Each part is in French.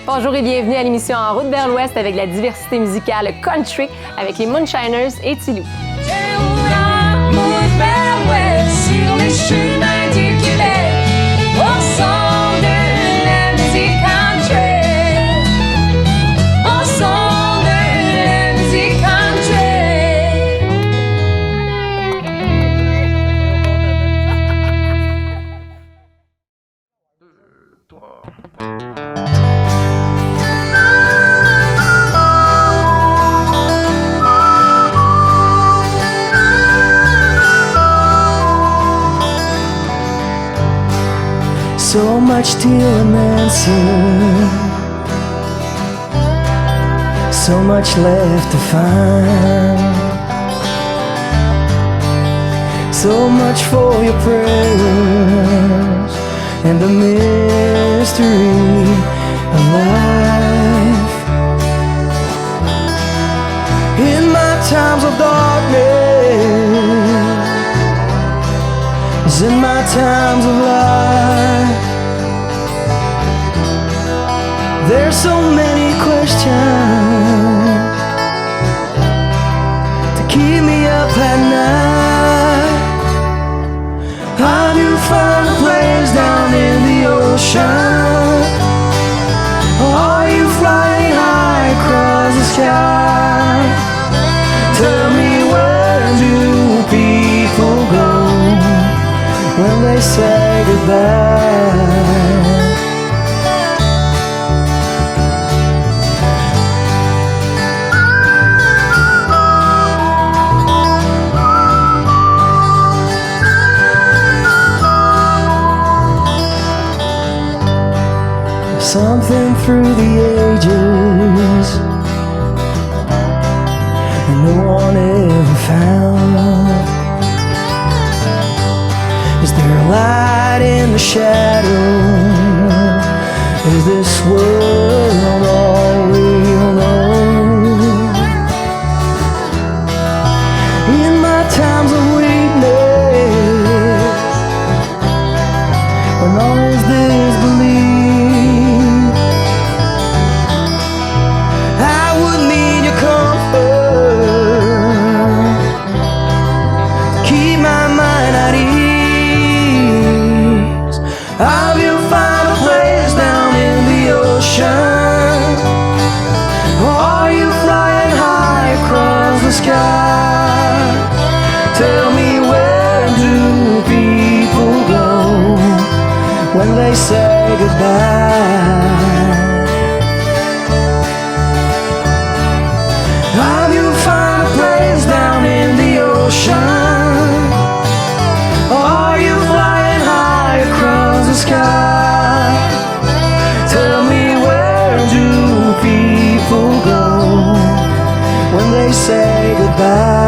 Bonjour et bienvenue à l'émission En route vers l'Ouest avec la diversité musicale country avec les Moonshiners et Tilou. Sur les chemins du Québec, au son de la musique country, au son de la musique country. So much to answer, so much left to find, so much for your prayers and the mystery of life. In my times of darkness, in my times of life, there's so many questions to keep me up at night. How do you find a place down in the ocean? Or are you flying high across the sky? Tell me, where do people go when they say goodbye? Something through the ages and no one ever found. Is there a light in the shadow? Is this world all we'll know? In my times of weakness, when all is disbelief, tell me, where do people go when they say goodbye? Have you found a place down in the ocean? Or are you flying high across the sky? Tell me, where do people go when they say goodbye?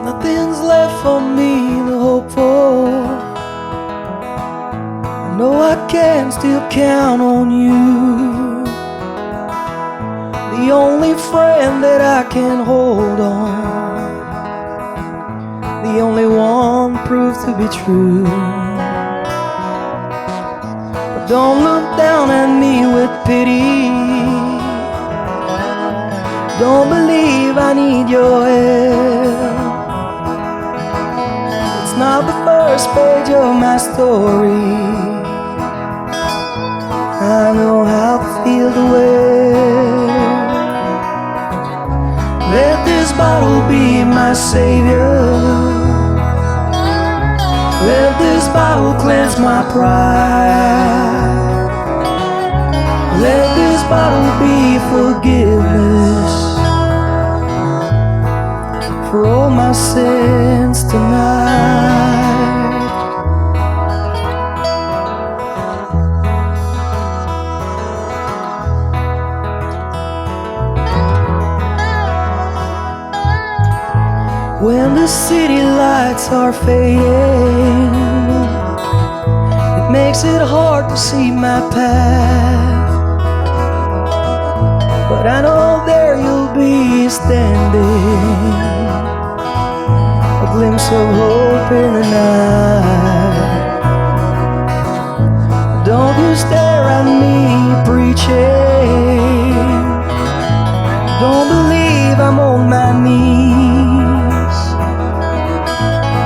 Nothing's left for me to hope for. I know I can still count on you, the only friend that I can hold on, the only one proved to be true. But don't look down at me with pity. Don't believe I need your help. It's not the first page of my story. I know how to feel the way. Let this bottle be my savior. Let this bottle cleanse my pride. Let this bottle be forgiveness for all my sins tonight. When the city lights are fading, it makes it hard to see my path. But I know there you'll be standing, a glimpse of hope in the night. Don't you stare at me preaching, don't believe I'm on my knees.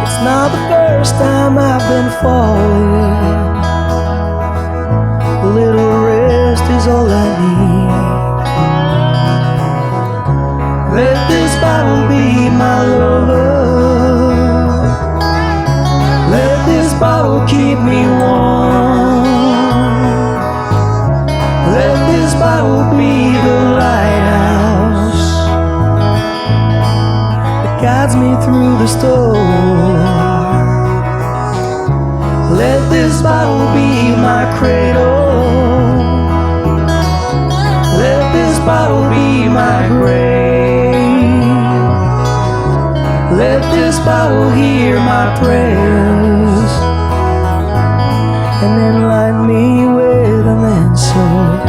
It's not the first time I've been falling, a little rest is all I need. Let this bottle be my lover, let this bottle keep me warm, let this bottle be the lighthouse that guides me through the storm. Let this bottle be my cradle, let this bottle be my grave. Let this bottle hear my prayers and then light me with an answer.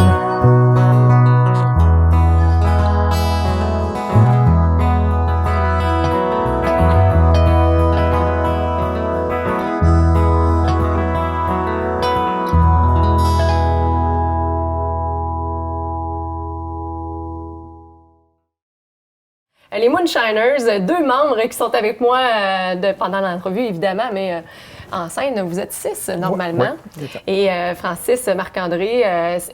Les Moonshiners, 2 membres qui sont avec moi pendant l'entrevue, évidemment, mais en scène, vous êtes 6 normalement. Ouais. Et Francis, Marc-André,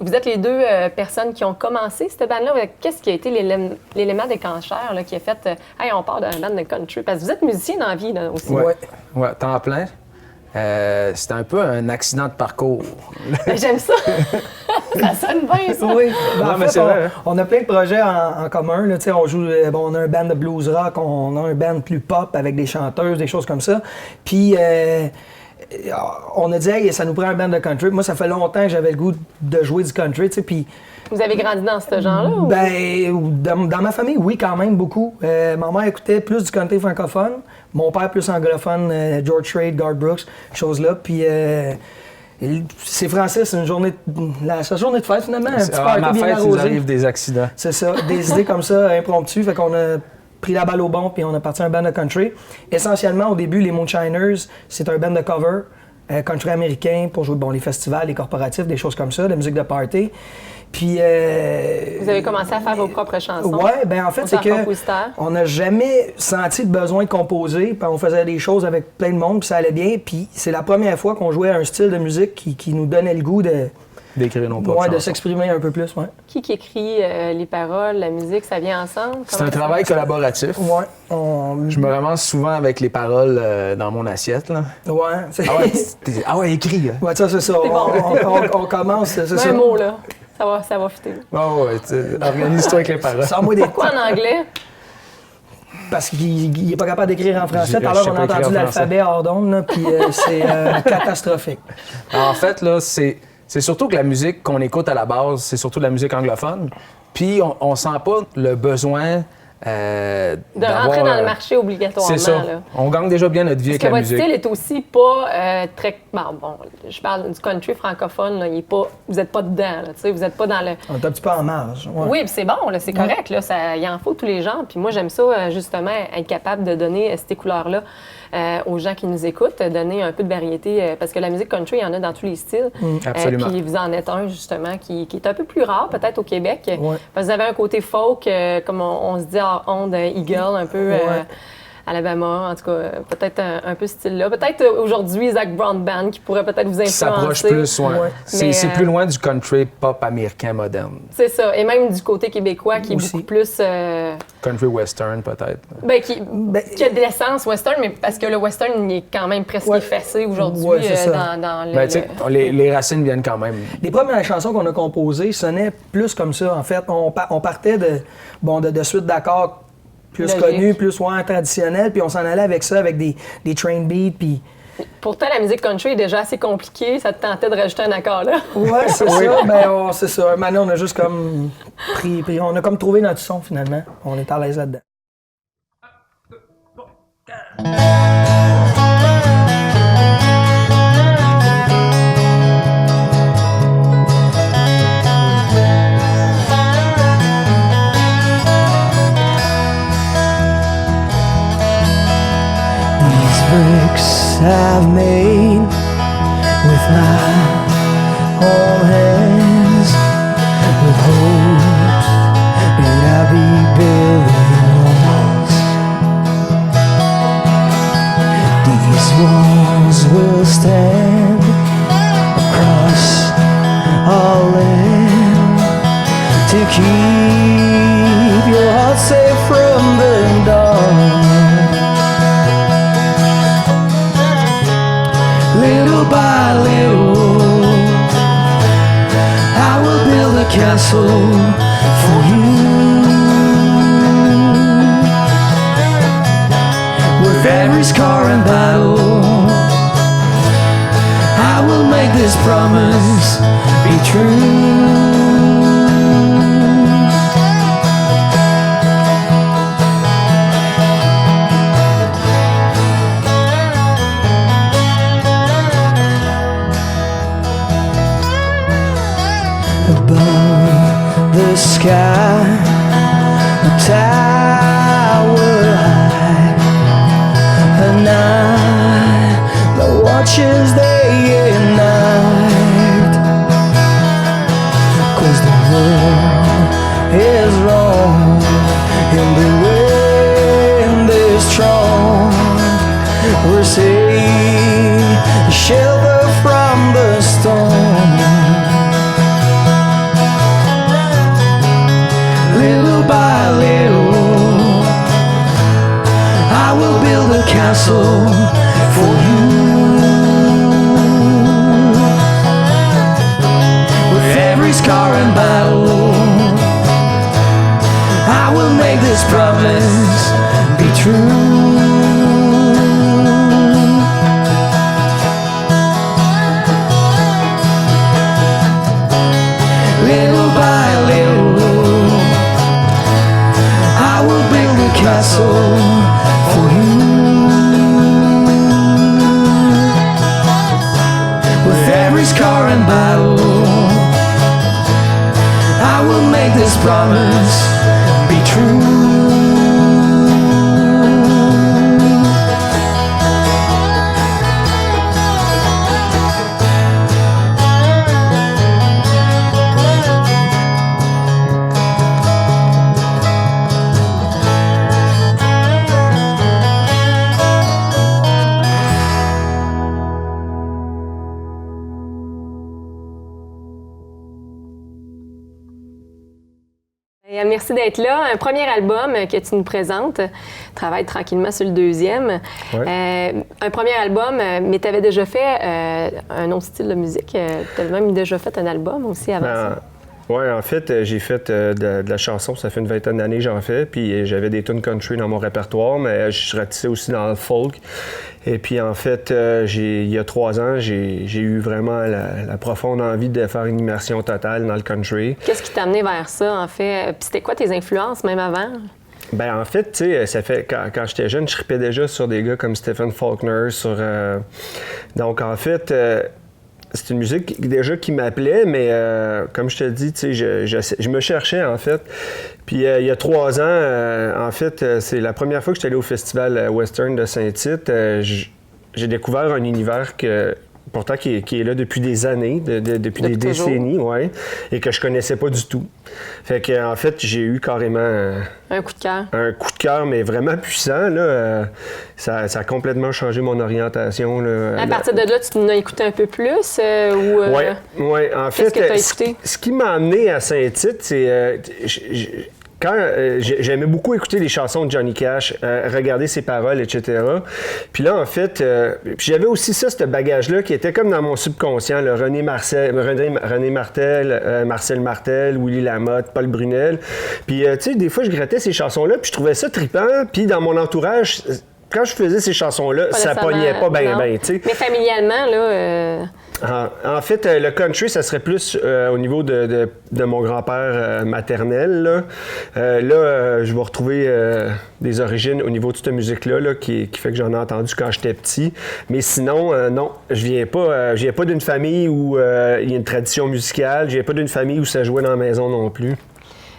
vous êtes les 2 personnes qui ont commencé cette bande-là. Qu'est-ce qui a été l'élément déclencheur là, qui a fait hey, on part d'une bande de country? Parce que vous êtes musicien dans la vie là, aussi. Ouais, temps plein. C'était un peu un accident de parcours. Ben, j'aime ça. Ça sonne bien, ça. Oui, ben, Non, en mais fait, c'est vrai, hein. on a plein de projets en commun. Là, on joue, bon, on a un band de blues rock, on a un band plus pop avec des chanteuses, des choses comme ça. Puis on a dit, hey, ça nous prend un band de country. Moi, ça fait longtemps que j'avais le goût de jouer du country. Puis Vous avez grandi dans ce genre-là? Ou? ben, dans ma famille, oui, quand même, beaucoup. Ma mère écoutait plus du country francophone. Mon père plus anglophone, George Strait, Garth Brooks, choses-là. Puis c'est Francis, c'est sa journée de fête finalement, un petit À party ma bien fête, il nous arrosé. arrive des accidents. C'est ça, des idées comme ça, impromptues. Fait qu'on a pris la balle au bon puis on a parti un band de country. Essentiellement, au début, les Moonshiners, c'est un band de cover country américain pour jouer les festivals, les corporatifs, des choses comme ça, de la musique de party. Puis Vous avez commencé à faire vos propres chansons? Ouais, ben en fait, c'est que compositeur. on n'a jamais senti le besoin de composer, puis on faisait des choses avec plein de monde, puis ça allait bien, puis c'est la première fois qu'on jouait un style de musique qui nous donnait le goût D'écrire nos propres de chansons. s'exprimer un peu plus, ouais. Qui écrit les paroles, la musique, ça vient ensemble? C'est un travail collaboratif. Ouais, Je me ramasse souvent avec les paroles dans mon assiette. Là. ouais, Ah ouais, écris. Hein. ouais, ça c'est ça. On commence, c'est ça. Un mot, là. Ça va fitter. Ah ouais, organise-toi avec les paroles. Sors-moi des Pourquoi en anglais? Parce qu'il n'est pas capable d'écrire en français. Je Tout à l'heure, sais on pas a écrire entendu en l'alphabet hors d'onde, là, puis c'est catastrophique. En fait, là, c'est surtout que la musique qu'on écoute à la base, c'est surtout de la musique anglophone. Puis on sent pas le besoin De rentrer dans le marché obligatoirement. C'est ça. Là. On gagne déjà bien notre vie Parce avec que la votre musique. style est aussi pas très... Bon, je parle du country francophone, là, il est pas, vous n'êtes pas dedans, là, tu sais, vous n'êtes pas dans le... On est un petit peu en marge. Ouais. Oui, puis c'est bon, là, c'est correct, là, il en faut tous les genres. Puis moi, j'aime ça, justement, être capable de donner ces couleurs-là aux gens qui nous écoutent, donner un peu de variété, parce que la musique country, il y en a dans tous les styles. Absolument. Puis vous en êtes un, justement, qui est un peu plus rare, peut-être, au Québec. Ouais. Parce que vous avez un côté folk, comme on se dit en onde, Eagle, un peu... Alabama, en tout cas, peut-être un peu ce style-là. Peut-être aujourd'hui, Zach Brown Band qui pourrait peut-être vous Qui influencer. s'approche plus, ouais. Ouais. C'est plus loin du country pop américain moderne. C'est ça. Et même du côté québécois qui est Aussi. beaucoup plus... Country western, peut-être. qui a de l'essence western, mais parce que le western, il est quand même presque effacé aujourd'hui Ouais, c'est ça. dans le... Ben, tu sais, les racines viennent quand même. Les premières chansons qu'on a composées sonnaient plus comme ça, en fait. On partait de suites d'accords plus Logique. connu, plus traditionnel, puis on s'en allait avec ça, avec des train beats, puis... Pourtant, la musique country est déjà assez compliquée. Ça te tentait de rajouter un accord là? Ouais, c'est ça, ben c'est ça. Maintenant, on a juste comme puis on a comme trouvé notre son, finalement. On est à l'aise là-dedans. Bricks I've made with my own hands, with hopes that I'll be building walls. These walls will stand across our land to keep your heart safe from the dark. Little by little, I will build a castle for you. With every scar and battle, I will make this promise be true. The sky, a tower high, a night that watches day and night. 'Cause the world is wrong and the wind is strong. We're safe, shelter from the storm. Little by little, I will build a castle for you. With every scar and battle, I will make this promise be true. Little by little, I will build a castle for you. With every scar and battle, I will make this promise be true. Merci d'être là. Un premier album que tu nous présentes. Travaille tranquillement sur le deuxième. Ouais. Un premier album, mais tu avais déjà fait un autre style de musique. Tu avais même déjà fait un album aussi avant ça. Oui, en fait, j'ai fait de la chanson. Ça fait une vingtaine d'années que j'en fais. Puis j'avais des tunes country dans mon répertoire, mais je ratissais aussi dans le folk. Et puis en fait, il y a 3 ans, j'ai eu vraiment la profonde envie de faire une immersion totale dans le country. Qu'est-ce qui t'a amené vers ça, en fait? Puis c'était quoi tes influences, même avant? Ben en fait, tu sais, ça fait quand j'étais jeune, je tripais déjà sur des gars comme Stephen Faulkner, donc en fait, c'est une musique déjà qui m'appelait, mais comme je te dis, tu sais, je me cherchais en fait. Puis il y a 3 ans, en fait, c'est la première fois que j'étais allé au festival western de Saint-Tite. J'ai découvert un univers pourtant qui est là depuis des années, depuis des décennies, ouais, et que je connaissais pas du tout. Fait que en fait, j'ai eu carrément un coup de cœur. Un coup de cœur, mais vraiment puissant. Là, ça a complètement changé mon orientation. Là, à partir de là, tu t'en as écouté un peu plus? Oui, en fait, qu'est-ce que tu as écouté? Ce qui m'a amené à Saint-Tite, c'est j'aimais beaucoup écouter les chansons de Johnny Cash, regarder ses paroles, etc. Puis là, en fait, puis j'avais aussi ça, ce bagage-là, qui était comme dans mon subconscient, le René Martel, Marcel Martel, Willy Lamotte, Paul Brunel. Puis, tu sais, des fois, je grattais ces chansons-là, puis je trouvais ça trippant. Puis dans mon entourage, quand je faisais ces chansons-là, ça pognait pas bien, tu sais. Mais familialement, là... En fait, le country, ça serait plus au niveau de mon grand-père maternel. Là, je vais retrouver des origines au niveau de cette musique-là là, qui fait que j'en ai entendu quand j'étais petit. Mais sinon, non, je viens pas d'une famille où il y a une tradition musicale. Je viens pas d'une famille où ça jouait dans la maison non plus.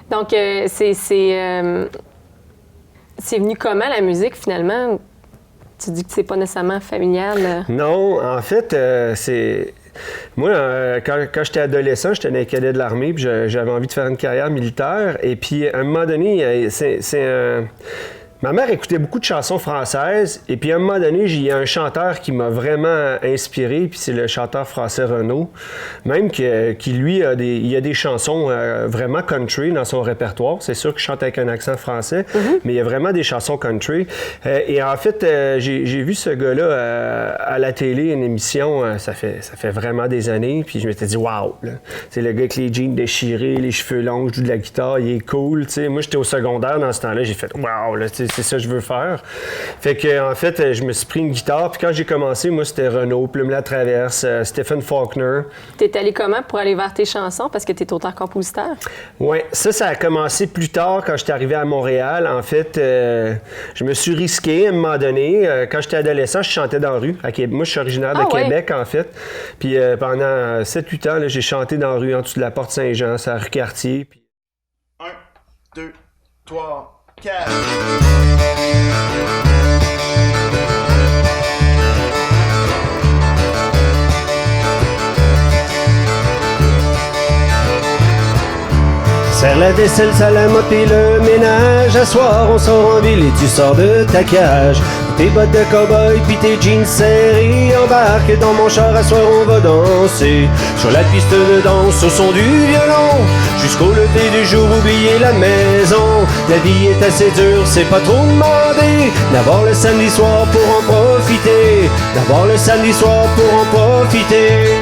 Donc, c'est venu comment, la musique, finalement? Tu dis que c'est pas nécessairement familial. Non, en fait, c'est... Moi, quand j'étais adolescent, j'étais dans les cadets de l'armée, puis j'avais envie de faire une carrière militaire. Et puis, à un moment donné, ma mère écoutait beaucoup de chansons françaises, et puis à un moment donné, il y a un chanteur qui m'a vraiment inspiré, puis c'est le chanteur français Renaud, même qui lui, il y a des chansons vraiment country dans son répertoire. C'est sûr qu'il chante avec un accent français, mais il y a vraiment des chansons country. Et en fait, j'ai vu ce gars-là à la télé, une émission, ça fait vraiment des années, puis je m'étais dit « Wow! » C'est le gars avec les jeans déchirés, les cheveux longs, joue de la guitare, il est cool. T'sais. Moi, j'étais au secondaire dans ce temps-là, j'ai fait « Wow! » C'est ça que je veux faire. Fait que, en fait, je me suis pris une guitare. Puis quand j'ai commencé, moi, c'était Renaud, Plume la Traverse, Stephen Faulkner. T'es allé comment pour aller vers tes chansons? Parce que t'es auteur-compositeur. Oui, ça a commencé plus tard quand j'étais arrivé à Montréal. En fait, je me suis risqué à un moment donné. Quand j'étais adolescent, je chantais dans la rue. Moi, je suis originaire de Québec, en fait. Puis pendant 7-8 ans, là, j'ai chanté dans la rue en dessous de la Porte Saint-Jean, c'est la rue Cartier. Puis... 1, 2, 3... 4. Serre la vaisselle, ça la mop et le ménage. À soir, on sort en ville et tu sors de ta cage. Tes bottes de cow-boy puis tes jeans serrés. Embarque dans mon char, à soir on va danser sur la piste de danse au son du violon. Jusqu'au lever du jour, oublier la maison. La vie est assez dure, c'est pas trop demandé d'avoir le samedi soir pour en profiter. D'avoir le samedi soir pour en profiter.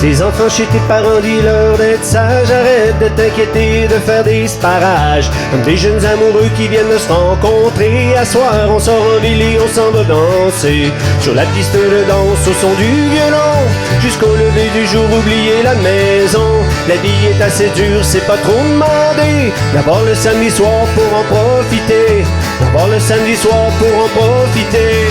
Les enfants chez tes parents, dis-leur d'être sages. Arrête de t'inquiéter, de faire des sparages. Comme des jeunes amoureux qui viennent de se rencontrer. À soir, on sort en ville et on s'en va danser sur la piste de danse au son du violon. Jusqu'au lever du jour, oublier la maison. La vie est assez dure, c'est pas trop demandé d'avoir le samedi soir pour en profiter. D'avoir le samedi soir pour en profiter.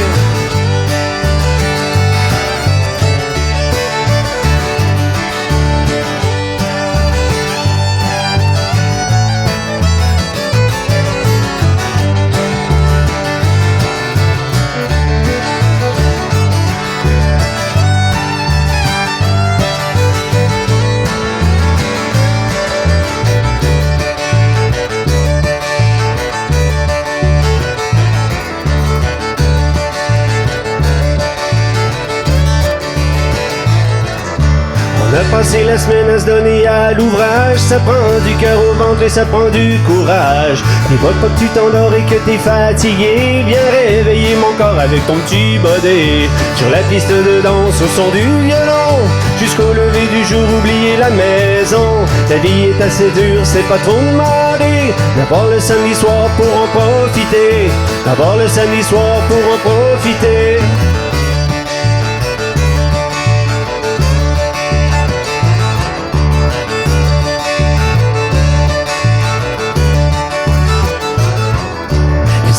On a passé la semaine à se donner à l'ouvrage. Ça prend du cœur au ventre et ça prend du courage. Dis-moi pas que tu t'endors et que t'es fatigué. Viens réveiller mon corps avec ton petit body. Sur la piste de danse au son du violon. Jusqu'au lever du jour, oublier la maison. Ta vie est assez dure, c'est pas trop demandé d'avoir le samedi soir pour en profiter. D'avoir le samedi soir pour en profiter.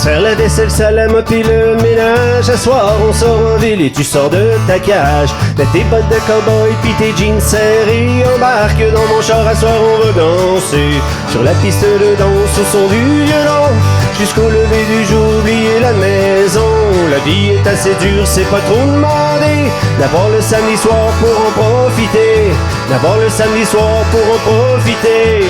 Faire la vaisselle, ça la mop et le ménage. À soir, on sort en ville et tu sors de ta cage. Mets tes bottes de cow-boy pis tes jeans serrés. Embarque dans mon char, à soir, on va danser sur la piste de danse au son du violon. Jusqu'au lever du jour, oublier la maison. La vie est assez dure, c'est pas trop demandé d'avoir le samedi soir pour en profiter. D'avoir le samedi soir pour en profiter.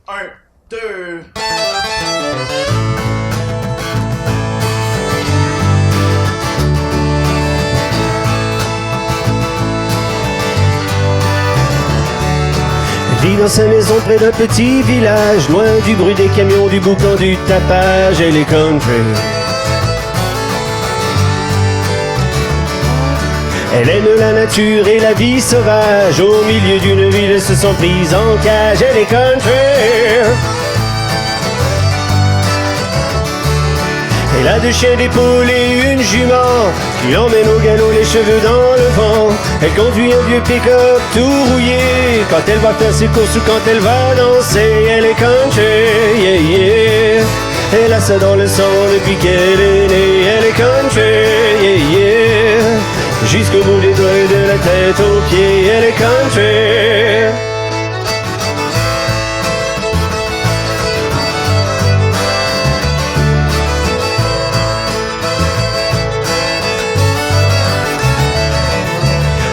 1, 2. Vit dans sa maison près d'un petit village, loin du bruit des camions, du boucan, du tapage et les country. Elle aime la nature et la vie sauvage, au milieu d'une ville, elle se sent prise en cage, elle est country. Elle a 2 chiens, des poules et une jument qui emmène au galop, les cheveux dans le vent. Elle conduit un vieux pick-up tout rouillé quand elle va faire ses courses ou quand elle va danser. Elle est country, yeah, yeah. Elle a ça dans le sang depuis qu'elle est née. Elle est country, yeah, yeah. Jusqu'au bout des doigts et de la tête aux pieds. Elle est country.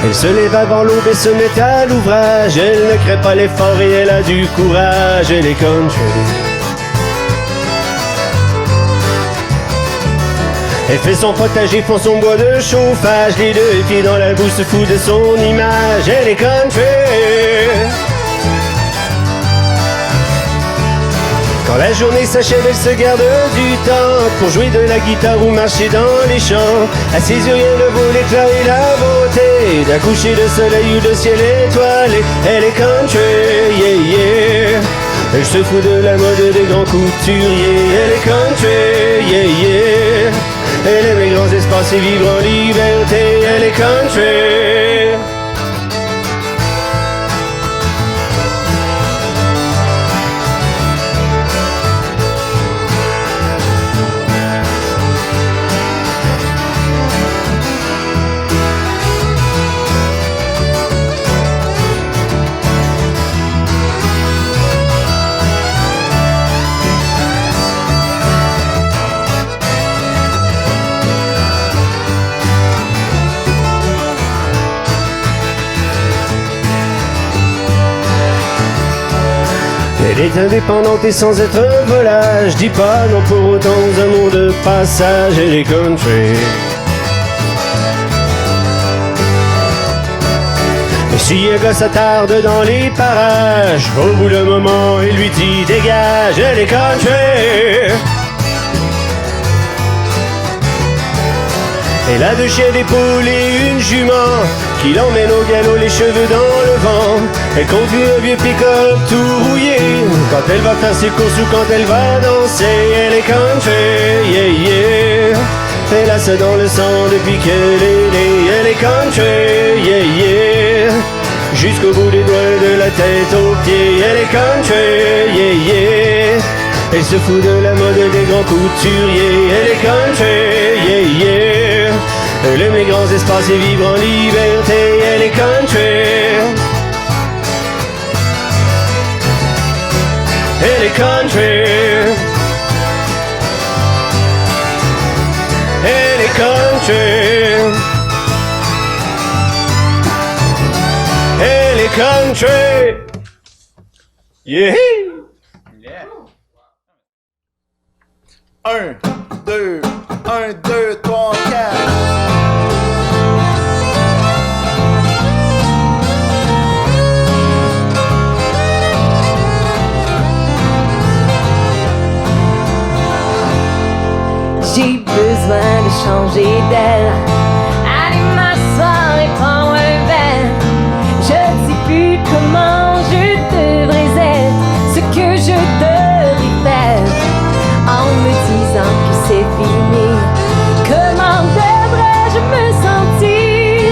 Elle se lève avant l'aube et se met à l'ouvrage. Elle ne crée pas l'effort et elle a du courage. Elle est country. Elle fait son potager, font son bois de chauffage. Les 2 pieds dans la bouche, se fout de son image. Elle est country. Quand la journée s'achève, elle se garde du temps pour jouer de la guitare ou marcher dans les champs. À ses yeux, rien ne vaut l'éclat et la beauté d'un coucher de soleil ou de ciel étoilé. Elle est country, yeah, yeah. Elle se fout de la mode des grands couturiers. Elle est country, yeah, yeah. Elle aime les grands espaces et vivre en liberté. Elle est country. Elle est indépendante et sans être un volage. Dis pas non pour autant aux amours de passage. Elle est country. Et si un gars s'attarde dans les parages, au bout d'un moment il lui dit dégage. Elle est country. Elle a 2 chiens, des poules et une jument qui l'emmène au galop, les cheveux dans le vent. Elle conduit un vieux pick-up tout rouillé quand elle va faire ses courses ou quand elle va danser. Elle est country, yeah, yeah. Elle a ça dans le sang depuis qu'elle est née. Elle est country, yeah, yeah. Jusqu'au bout des doigts de la tête aux pieds. Elle est country, yeah, yeah. Elle se fout de la mode des grands couturiers. Elle est country, yeah, yeah. Elle aime les grands espaces et vivre en liberté. Elle est country. Elle est country. Elle est country. Elle est country. Yeah. 1, 2, 1, 2, 3, 4. J'ai besoin de changer d'aile. Allez m'asseoir et prends un verre. Je ne sais plus comment je devrais être, ce que je devrais faire. En me disant que c'est fini, comment devrais-je me sentir?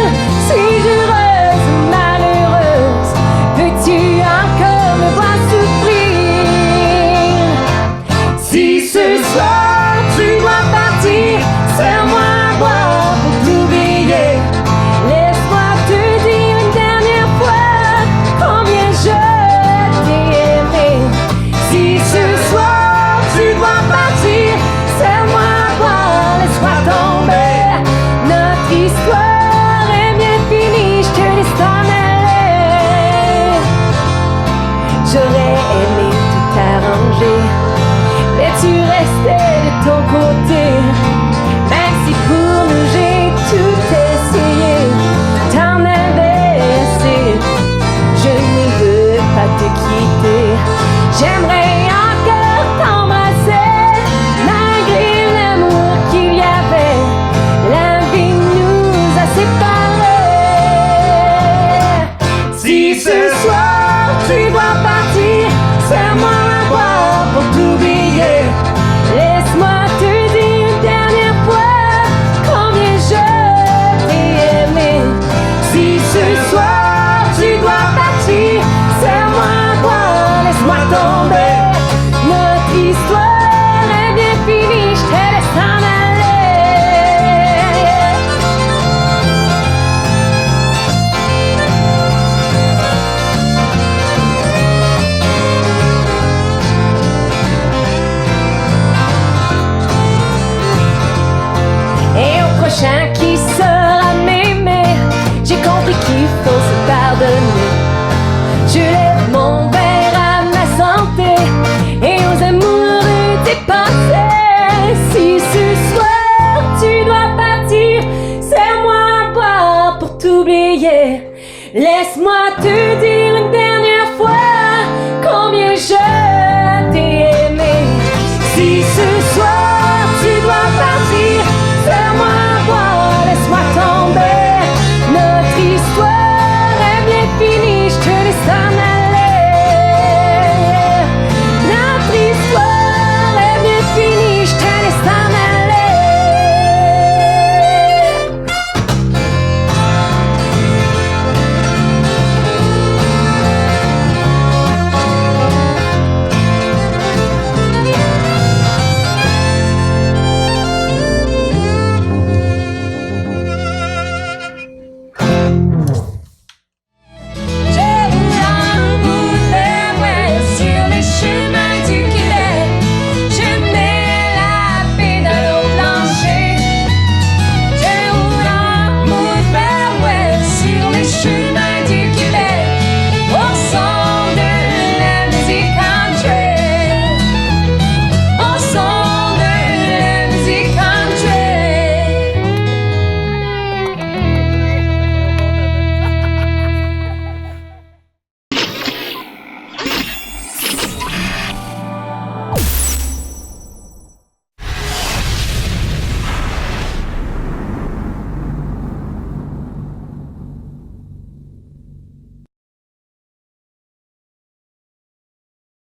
Suis-je heureuse ou malheureuse? Veux-tu encore me voir souffrir? Si ce soir tu dois partir, serre-moi à boire pour changé. Mais tu restais de ton côté. Même si pour nous j'ai tout essayé, t'en avais assez. Je ne veux pas te quitter. J'aimerais encore t'embrasser. Malgré l'amour qu'il y avait, la vie nous a séparés. Si ce soir tu dois partir, serre-moi un bras pour t'oublier. Laisse-moi te dire une dernière fois combien je t'ai aimé. Si ce soir tu dois partir, serre-moi un bras, laisse-moi tomber. Notre histoire est bien finie, je te laisse t'en aller. Et au prochain qui sera m'aimer, j'ai compris qu'il faut se pardonner. Je lève mon verre à ma santé et aux amoureux dépensés. Si ce soir tu dois partir, serre-moi un bras pour t'oublier. Laisse-moi